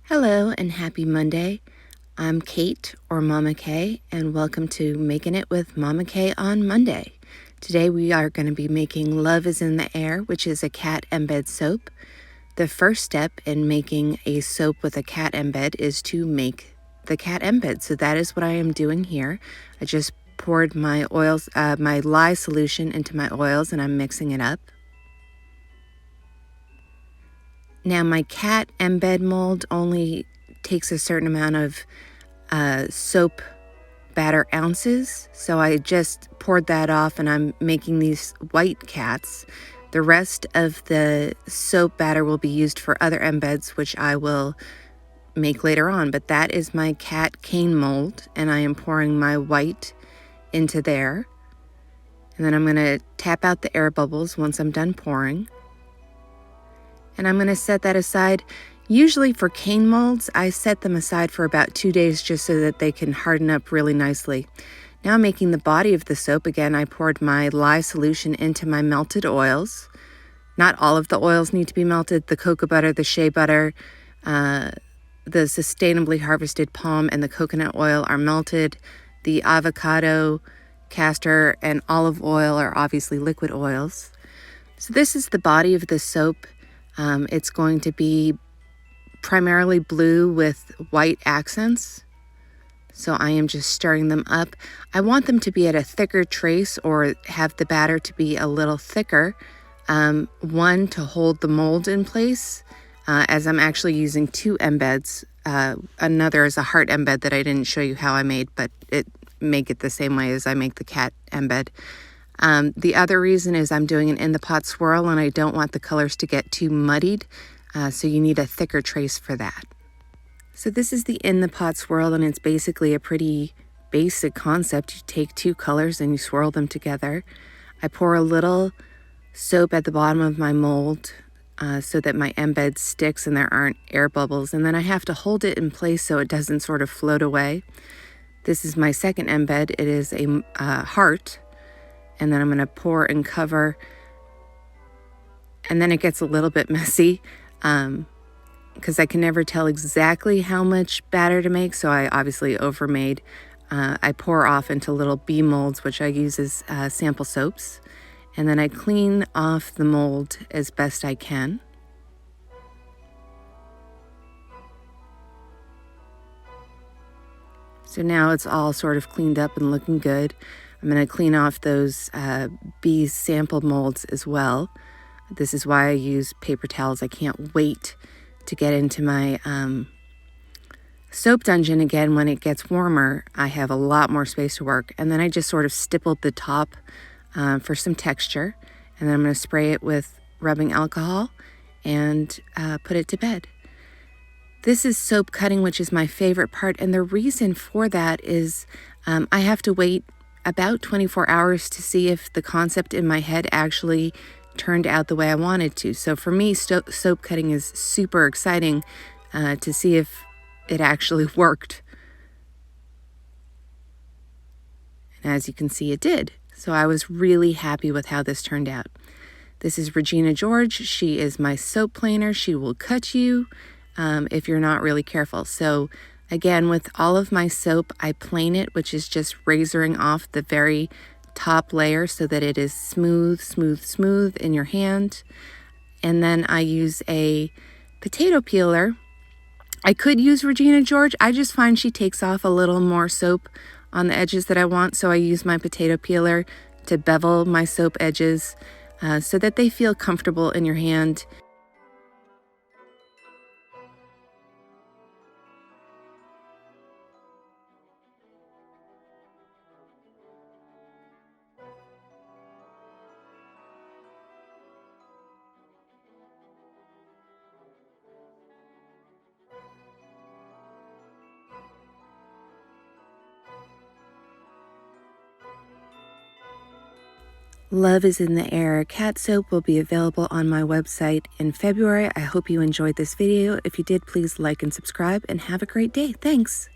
Hello and happy Monday. I'm Kate or Mama K, and welcome to Making It with Mama K on Monday. Today we are going to be making Love is in the Air, which is a cat embed soap. The first step in making a soap with a cat embed is to make the cat embed. So that is what I am doing here. I just poured my my lye solution into my oils, and I'm mixing it up. Now my cat embed mold only takes a certain amount of soap batter ounces, so I just poured that off and I'm making these white cats. The rest of the soap batter will be used for other embeds, which I will make later on, but that is my cat cane mold, and I am pouring my white into there. And then I'm going to tap out the air bubbles once I'm done pouring. And I'm going to set that aside. Usually for cane molds, I set them aside for about 2 days just so that they can harden up really nicely. Now I'm making the body of the soap. Again, I poured my lye solution into my melted oils. Not all of the oils need to be melted. The cocoa butter, the shea butter, the sustainably harvested palm, and the coconut oil are melted. The avocado, castor, and olive oil are obviously liquid oils. So this is the body of the soap. It's going to be primarily blue with white accents. So I am just stirring them up. I want them to be at a thicker trace, or have the batter to be a little thicker. One, to hold the mold in place, as I'm actually using 2 embeds. Another is a heart embed that I didn't show you how I made, but make it the same way as I make the cat embed. The other reason is I'm doing an in the pot swirl, and I don't want the colors to get too muddied, so you need a thicker trace for that. So this is the in the pot swirl, and it's basically a pretty basic concept. You take 2 colors and you swirl them together. I pour a little soap at the bottom of my mold so that my embed sticks and there aren't air bubbles, and then I have to hold it in place so it doesn't sort of float away. This is my second embed. It is a heart. And then I'm going to pour and cover, and then it gets a little bit messy because I can never tell exactly how much batter to make, so I obviously overmade. I pour off into little bee molds, which I use as sample soaps, and then I clean off the mold as best I can. So now it's all sort of cleaned up and looking good. I'm going to clean off those bee sample molds as well. This is why I use paper towels. I can't wait to get into my soap dungeon again when it gets warmer. I have a lot more space to work. And then I just sort of stippled the top for some texture. And then I'm going to spray it with rubbing alcohol and put it to bed. This is soap cutting, which is my favorite part. And the reason for that is I have to wait about 24 hours to see if the concept in my head actually turned out the way I wanted to. So for me, soap cutting is super exciting to see if it actually worked. And as you can see, it did. So I was really happy with how this turned out. This is Regina George. She is my soap planer. She will cut you if you're not really careful. So again, with all of my soap, I plane it, which is just razoring off the very top layer so that it is smooth, smooth, smooth in your hand. And then I use a potato peeler. I could use Regina George. I just find she takes off a little more soap on the edges that I want, so I use my potato peeler to bevel my soap edges so that they feel comfortable in your hand. Love is in the Air cat soap will be available on my website in February. I hope you enjoyed this video. If you did, please like and subscribe, and have a great day. Thanks.